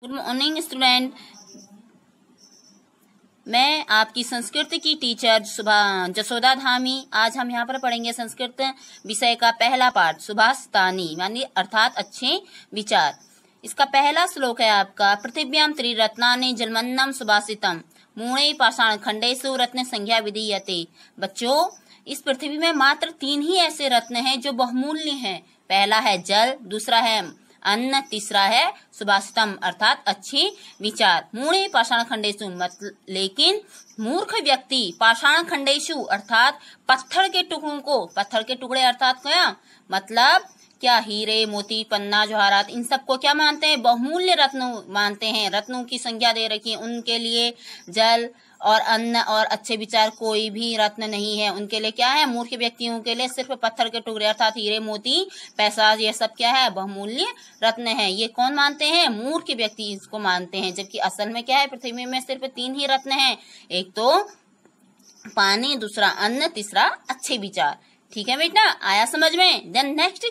Good morning student. मैं आपकी संस्कृत की टीचर जसोदा धामी। आज हम यहाँ पर पढ़ेंगे संस्कृत विषय का पहला पाठ सुभाषितानि यानी अर्थात अच्छे विचार। इसका पहला श्लोक है आपका पृथिव्याम त्रिरत्नानि जलमन्नम सुभाषितम मूणे पाषाण खंडेषु रत्न संज्ञा विधीयते। बच्चों, इस पृथ्वी में मात्र 3 ही ऐसे रत्न हैं जो बहुमूल्य हैं। पहला है जल, दूसरा है अन्न, तीसरा है सुभाषितम अर्थात अच्छे विचार। मूढ़े पाषाण खंडेशु लेकिन मूर्ख व्यक्ति पाषाण खंडेशु अर्थात पत्थर के टुकड़ों को, पत्थर के टुकड़े अर्थात क्या मतलब क्या हीरे मोती पन्ना जवाहरात इन सबको क्या मानते हैं? बहुमूल्य रत्न मानते हैं। रत्नों की संज्ञा दे रखी है। उनके लिए जल और अन्न और अच्छे विचार कोई भी रत्न नहीं है। उनके लिए क्या है? मूर्ख व्यक्तियों के लिए सिर्फ पत्थर के टुकड़े अर्थात हीरे मोती पैसा ये सब क्या है? बहुमूल्य रत्न है। ये कौन मानते हैं? मूर्ख व्यक्ति इसको मानते हैं। जबकि असल में क्या है? पृथ्वी में सिर्फ 3 ही रत्न हैं। एक तो पानी, दूसरा अन्न, तीसरा अच्छे विचार। ठीक है बेटा, आया समझ में? देन नेक्स्ट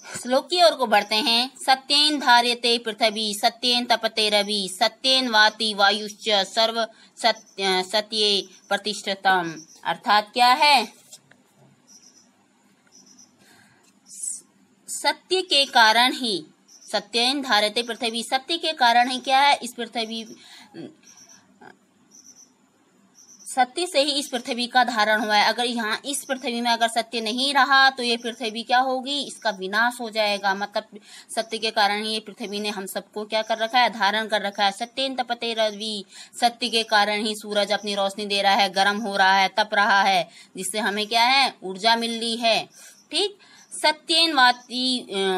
श्लोक की ओर को बढ़ते हैं। सत्येन धार्यते पृथ्वी सत्येन तपते रवि सत्येन वाति वायुश्च सर्व सत्ये प्रतिष्ठितम। अर्थात क्या है? सत्य के कारण ही सत्येन धार्यते पृथ्वी, सत्य के कारण ही क्या है? इस पृथ्वी सत्य से ही इस पृथ्वी का धारण हुआ है। अगर यहाँ इस पृथ्वी में अगर सत्य नहीं रहा तो ये पृथ्वी क्या होगी? इसका विनाश हो जाएगा। मतलब सत्य के कारण ही ये पृथ्वी ने हम सबको क्या कर रखा है? धारण कर रखा है। सत्येन तपते रवि, सत्य के कारण ही सूरज अपनी रोशनी दे रहा है, गर्म हो रहा है, तप रहा है, जिससे हमें क्या है? ऊर्जा मिल रही है। ठीक। सत्येन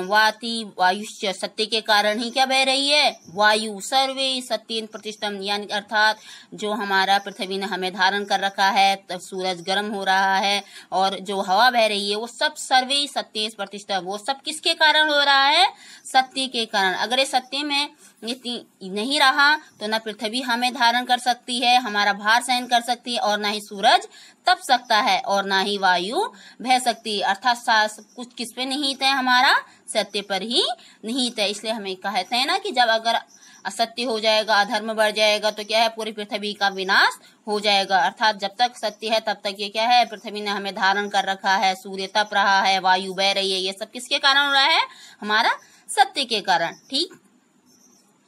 वाति वायुश्च, सत्य के कारण ही क्या बह रही है? वायु। सर्वे सत्येन प्रतिष्ठितम यानी अर्थात जो हमारा पृथ्वी ने हमें धारण कर रखा है, तब सूरज गर्म हो रहा है और जो हवा बह रही है वो सब सर्वे सत्य प्रतिष्ठित, वो सब किसके कारण हो रहा है? सत्य के कारण। अगर ये सत्य में नहीं रहा तो न पृथ्वी हमें धारण कर सकती है, हमारा भार सहन कर सकती है, और ना ही सूरज तप सकता है, और ना ही वायु बह सकती है। अर्थात कुछ किस पे निहित है? हमारा सत्य पर ही निहित है। इसलिए हमें कहते हैं ना कि जब अगर असत्य हो जाएगा, अधर्म बढ़ जाएगा तो क्या है? पूरी पृथ्वी का विनाश हो जाएगा। अर्थात जब तक सत्य है तब तक ये क्या है? पृथ्वी ने हमें धारण कर रखा है, सूर्य तप रहा है, वायु बह रही है, ये सब किसके कारण हो रहा है? हमारा सत्य के कारण। ठीक।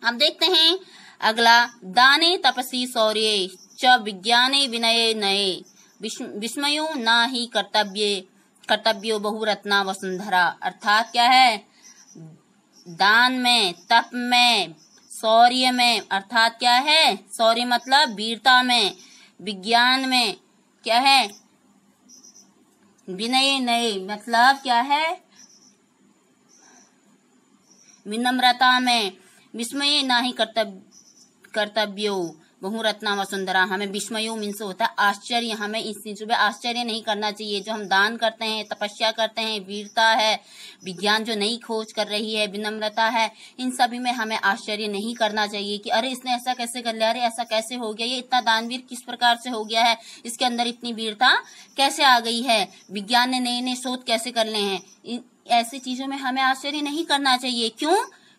अब देखते हैं अगला। दाने तपसी शौर्ये च विज्ञाने विनये नये विस्मयो ना ही कर्तव्यो बहुरत्ना वसुंधरा। अर्थात क्या है? दान में, तप में, शौर्य में, अर्थात क्या है? शौर्य मतलब वीरता में, विज्ञान में क्या है? विनय नये मतलब क्या है? विनम्रता में, विस्मय ना ही कर्तव्यो बहुरत्ना वसुंधरा। हमें विस्मयो मीन्स होता है आश्चर्य। हमें इस चीजों पे आश्चर्य नहीं करना चाहिए। जो हम दान करते हैं, तपस्या करते हैं, वीरता है, विज्ञान जो नई खोज कर रही है, विनम्रता है, इन सभी में हमें आश्चर्य नहीं करना चाहिए कि अरे इसने ऐसा कैसे कर लिया, अरे ऐसा कैसे हो गया, ये इतना दानवीर किस प्रकार से हो गया है, इसके अंदर इतनी वीरता कैसे आ गई है, विज्ञान ने नए नए शोध कैसे कर ले हैं। ऐसी चीजों में हमें आश्चर्य नहीं करना चाहिए। क्यों?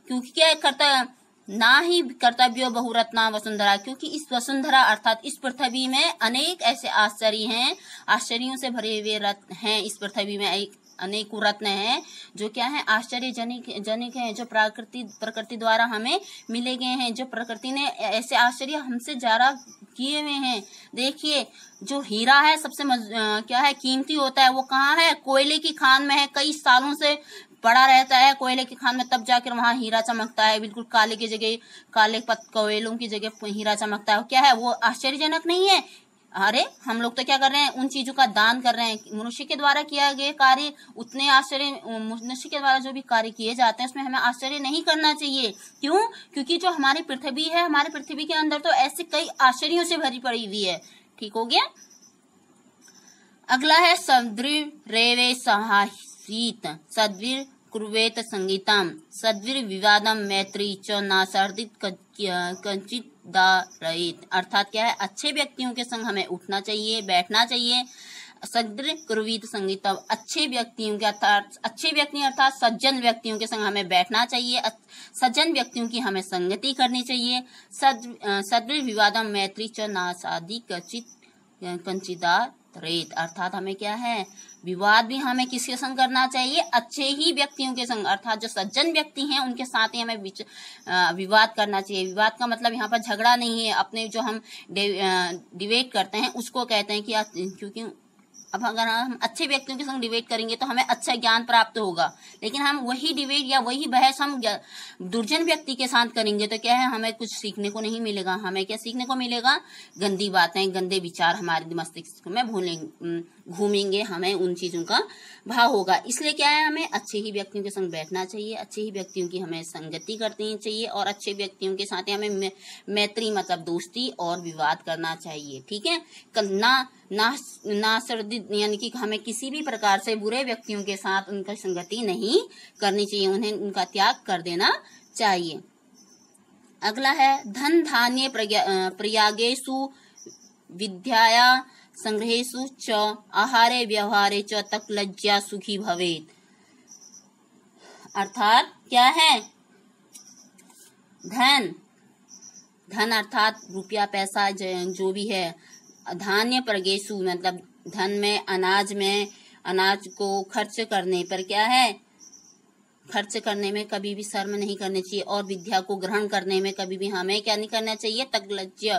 क्योंकि क्या करता ना ही कर्तव्य बहुरत्ना वसुंधरा, क्योंकि इस वसुंधरा अर्थात इस पृथ्वी में अनेक ऐसे आश्चर्य हैं, आश्चर्यों से भरे हुए रत्न हैं। इस पृथ्वी में अनेकों रत्न हैं जो क्या है? आश्चर्यजनक हैं, जो प्रकृति द्वारा हमें मिले गए हैं, जो प्रकृति ने ऐसे आश्चर्य हमसे जारा किए हुए हैं। देखिए, जो हीरा है सबसे क्या है? कीमती होता है। वो कहाँ है? कोयले की खान में है, कई सालों से पड़ा रहता है कोयले की खान में, तब जाकर वहां हीरा चमकता है। बिल्कुल काले की जगह, काले कोयलों की जगह हीरा चमकता है। क्या है वो? आश्चर्यजनक नहीं है? अरे हम लोग तो क्या कर रहे हैं? उन चीजों का दान कर रहे हैं। मनुष्य के द्वारा किया गया कार्य उतने आश्चर्य, मनुष्य के द्वारा जो भी कार्य किए जाते हैं उसमें हमें आश्चर्य नहीं करना चाहिए। क्यों? क्योंकि जो हमारी पृथ्वी है, हमारी पृथ्वी के अंदर तो ऐसे कई आश्चर्यों से भरी पड़ी हुई है। ठीक हो गया। अगला है सदृढ़ रेवे सहासीत सद्वीर कुर्वेत संगीतम सद्वीर विवादम मैत्री च नासर्दित कंचित दारयित। अर्थात क्या है? अच्छे व्यक्तियों के संग हमें उठना चाहिए, बैठना चाहिए, सदृ कुर्वीत संगीतम, अच्छे व्यक्तियों के अर्थात सज्जन व्यक्तियों के संग हमें बैठना चाहिए, सज्जन व्यक्तियों की हमें संगति करनी चाहिए। सदृ विवादम मैत्री च नासादि कंचिदार रेत, अर्थात हमें क्या है, विवाद भी हमें किसके संग करना चाहिए, अच्छे ही व्यक्तियों के संग, अर्थात जो सज्जन व्यक्ति हैं उनके साथ ही हमें विवाद करना चाहिए। विवाद का मतलब यहाँ पर झगड़ा नहीं है, अपने जो हम डिबेट करते हैं उसको कहते हैं कि, क्योंकि अब अगर हम अच्छे व्यक्तियों के संग डिबेट करेंगे तो हमें अच्छा ज्ञान प्राप्त होगा, लेकिन हम वही डिबेट या वही बहस हम दुर्जन व्यक्ति के साथ करेंगे तो क्या है, हमें कुछ सीखने को नहीं मिलेगा। हमें क्या सीखने को मिलेगा, गंदी बातें, गंदे विचार हमारे मस्तिष्क में घूमेंगे, हमें उन चीजों का भाव होगा। इसलिए क्या है, हमें अच्छे ही व्यक्तियों के संग बैठना चाहिए, अच्छे ही व्यक्तियों की हमें संगति करनी चाहिए और अच्छे व्यक्तियों के साथ हमें मैत्री मतलब दोस्ती और विवाद करना चाहिए। ठीक है, ना सर्दी, यानी कि हमें किसी भी प्रकार से बुरे व्यक्तियों के साथ उनका संगति नहीं करनी चाहिए, उन्हें उनका त्याग कर देना चाहिए। अगला है धन धान्य प्रयागेषु विद्याया संग्रहेषु च आहारे व्यवहारे च तक लज्जा सुखी भवेत, अर्थात क्या है, धन अर्थात रुपया पैसा जो भी है, धान्य प्रगेशु मतलब धन में, अनाज को खर्च करने पर क्या है, खर्च करने में कभी भी शर्म नहीं करनी चाहिए और विद्या को ग्रहण करने में कभी भी हमें क्या नहीं करना चाहिए, तकलज्ज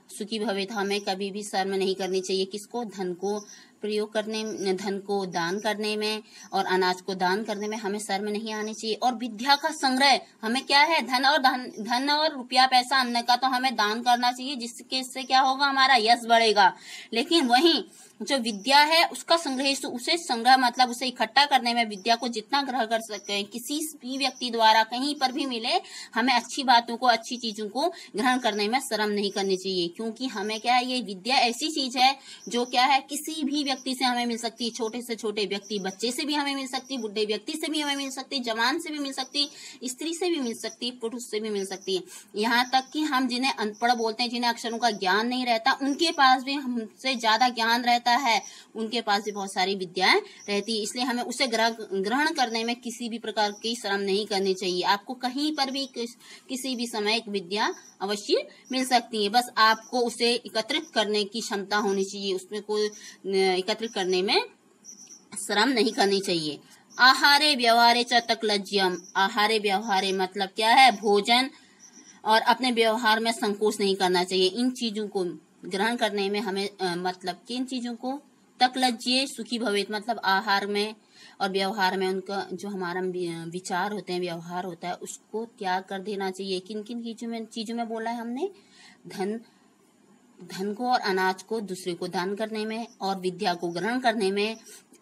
सुखी भवेत, हमें कभी भी शर्म नहीं करनी चाहिए। किसको, धन को प्रयोग करने, धन को दान करने में और अनाज को दान करने में हमें शर्म नहीं आनी चाहिए। और विद्या का संग्रह, हमें क्या है, धन और रुपया पैसा अन्न का तो हमें दान करना चाहिए, जिसके इससे क्या होगा, हमारा यश बढ़ेगा। लेकिन वहीं जो विद्या है उसका संग्रह, उसे संग्रह मतलब उसे इकट्ठा करने में, विद्या को जितना ग्रहण कर सकते हैं, किसी भी व्यक्ति द्वारा कहीं पर भी मिले, हमें अच्छी बातों को, अच्छी चीजों को ग्रहण करने में शर्म नहीं करनी चाहिए। क्योंकि हमें क्या है, ये विद्या ऐसी चीज है जो क्या है, किसी भी व्यक्ति से हमें मिल सकती है, छोटे से छोटे व्यक्ति, बच्चे से भी हमें मिल सकती, बुढ़े व्यक्ति से भी हमें मिल सकती, जवान से भी मिल सकती, स्त्री से भी मिल सकती, पुरुष से भी मिल सकती है। यहाँ तक कि हम जिन्हें अनपढ़ बोलते हैं, जिन्हें अक्षरों का ज्ञान नहीं रहता, उनके पास भी हमसे ज्यादा ज्ञान रहता है, उनके पास भी बहुत सारी विद्याएं रहती है। इसलिए हमें उसे ग्रहण करने में किसी भी प्रकार की शर्म नहीं करनी चाहिए। आपको कहीं पर भी किसी भी समय एक विद्या अवश्य मिल सकती है, बस आपको उसे एकत्रित करने की क्षमता होनी चाहिए, उसमें कोई एकत्रित करने में शर्म नहीं करनी चाहिए। आहारे व्यवहारे च तकलज्जम, आहारे व्यवहारे मतलब क्या है, भोजन और अपने व्यवहार में संकोच नहीं करना चाहिए। इन चीजों को ग्रहण करने में हमें मतलब कि इन चीजों को तकलज्जे सुखी भवेत मतलब आहार में और व्यवहार में उनका जो हमारा विचार होते हैं, व्यवहार होता है, उसको त्याग कर देना चाहिए। किन किन चीजों में बोला है हमने, धन को और अनाज को दूसरे को दान करने में और विद्या को ग्रहण करने में,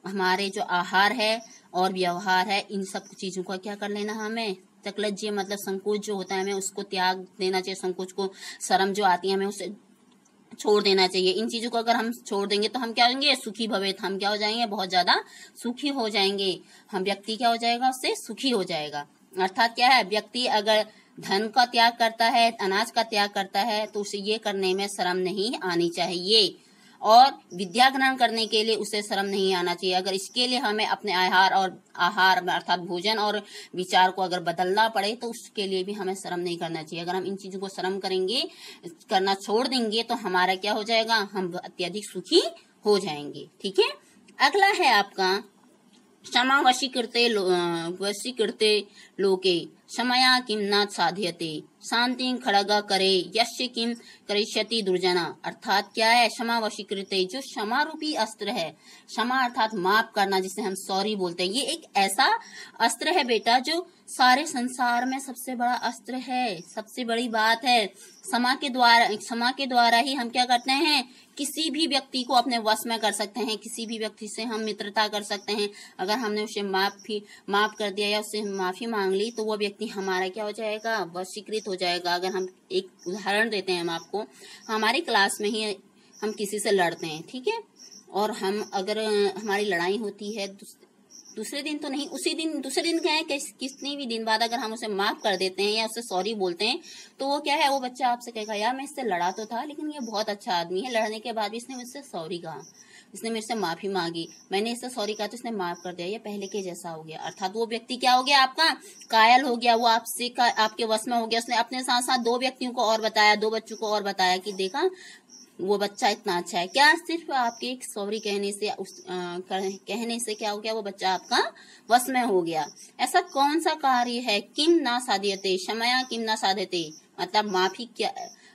हमारे जो आहार है और व्यवहार है, इन सब चीजों का क्या कर लेना, हमें तकलज्जे मतलब संकोच जो होता है हमें उसको त्याग देना चाहिए। संकोच को, शर्म जो आती है हमें उसे छोड़ देना चाहिए। इन चीजों को अगर हम छोड़ देंगे तो हम क्या होंगे, सुखी भवेत, हम क्या हो जाएंगे, बहुत ज्यादा सुखी हो जाएंगे। हम व्यक्ति क्या हो जाएगा, उससे सुखी हो जाएगा। अर्थात क्या है, व्यक्ति अगर धन का त्याग करता है, अनाज का त्याग करता है, तो उसे ये करने में शर्म नहीं आनी चाहिए और विद्या ग्रहण करने के लिए उसे शर्म नहीं आना चाहिए। अगर इसके लिए हमें अपने आहार अर्थात भोजन और विचार को अगर बदलना पड़े तो उसके लिए भी हमें शर्म नहीं करना चाहिए। अगर हम इन चीजों को शर्म करेंगे, करना छोड़ देंगे तो हमारा क्या हो जाएगा, हम अत्यधिक सुखी हो जाएंगे। ठीक है, अगला है आपका क्षमा वशीकृते लोके क्षमया किम न साध्यते शांति खड़ग करे यश्य किम करिष्यति दुर्जना, अर्थात क्या है, क्षमा वशीकृते, जो क्षमा रूपी अस्त्र है, क्षमा अर्थात माफ करना, जिसे हम सॉरी बोलते हैं, ये एक ऐसा अस्त्र है बेटा जो सारे संसार में सबसे बड़ा अस्त्र है, सबसे बड़ी बात है। क्षमा के द्वारा ही हम क्या करते हैं, किसी भी व्यक्ति को अपने वश में कर सकते हैं, किसी भी व्यक्ति से हम मित्रता कर सकते हैं। अगर हमने उसे माफ कर दिया या उससे माफी मांग ली तो वो व्यक्ति हमारा क्या हो जाएगा, वशीकृत हो जाएगा। अगर हम एक उदाहरण देते हैं हम आपको, हमारी क्लास में ही हम किसी से लड़ते हैं, ठीक है, और हम अगर हमारी लड़ाई होती है दूसरे दिन तो नहीं, उसी दिन दूसरे दिन क्या है, कितने भी दिन बाद अगर हम उसे माफ कर देते हैं या उससे सॉरी बोलते हैं तो वो क्या है, वो बच्चा आपसे कहेगा यार मैं इससे लड़ा तो था लेकिन ये बहुत अच्छा आदमी है, लड़ने के बाद भी इसने मुझसे सॉरी कहा। इसने मेरे से माफी मांगी, मैंने इससे सॉरी कहा तो इसने माफ कर दिया, ये पहले के जैसा हो गया। अर्थात वो व्यक्ति क्या हो गया, आपका कायल हो गया, वो आपसे आपके वश में हो गया। उसने अपने साथ साथ 2 व्यक्तियों को और बताया, 2 बच्चों को और बताया कि देखा वो बच्चा इतना अच्छा है। क्या सिर्फ आपके एक सॉरी कहने से कहने से क्या हो गया, वो बच्चा आपका वश में हो गया। ऐसा कौन सा कार्य है, किम ना साध्यते, क्षमया किम ना साध्यते, मतलब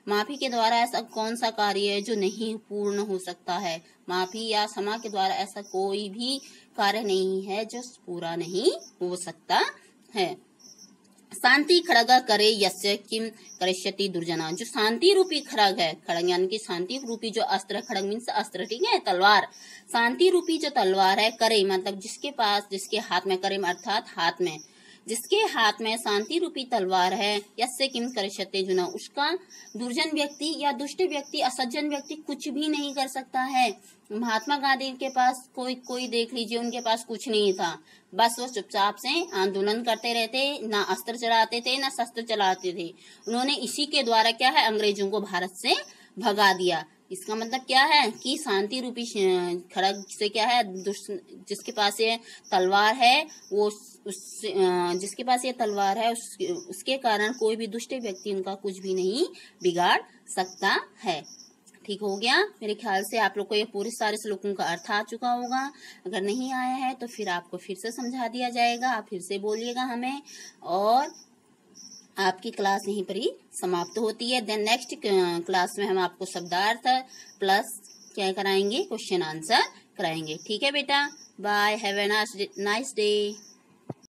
माफी के द्वारा ऐसा कौन सा कार्य है जो नहीं पूर्ण हो सकता है। माफी या क्षमा के द्वारा ऐसा कोई भी कार्य नहीं है जो पूरा नहीं हो सकता है। शांति खड़ग करे यस्य किम करिष्यति दुर्जना, जो शांति रूपी खड़ग है, खड़ग यानी कि शांति रूपी जो अस्त्र, खड़ग मीन्स अस्त्र, ठीक है, तलवार। शांति रूपी जो तलवार है, करे मतलब जिसके हाथ में, करे अर्थात हाथ में, जिसके हाथ में शांति रूपी तलवार है, यस्य किम करिष्यते जुना, उसका दुर्जन व्यक्ति या दुष्ट व्यक्ति, असज्जन व्यक्ति कुछ भी नहीं कर सकता है। महात्मा गांधी के पास कोई देख लीजिए, उनके पास कुछ नहीं था, बस वो चुपचाप से आंदोलन करते रहते, ना अस्त्र चलाते थे ना शस्त्र चलाते थे। उन्होंने इसी के द्वारा क्या है, अंग्रेजों को भारत से भगा दिया। इसका मतलब क्या है कि शांति रूपी खड़ग से क्या है, जिसके पास ये तलवार है, वो जिसके पास ये तलवार है उसके कारण कोई भी दुष्ट व्यक्ति उनका कुछ भी नहीं बिगाड़ सकता है। ठीक हो गया। मेरे ख्याल से आप लोग को ये पूरे सारे श्लोकों का अर्थ आ चुका होगा। अगर नहीं आया है तो फिर आपको फिर से समझा दिया जाएगा, आप फिर से बोलिएगा हमें, और आपकी क्लास यहीं पर ही समाप्त होती है। देन नेक्स्ट क्लास में हम आपको शब्दार्थ प्लस क्या कराएंगे, क्वेश्चन आंसर कराएंगे। ठीक है बेटा, bye, have a nice day.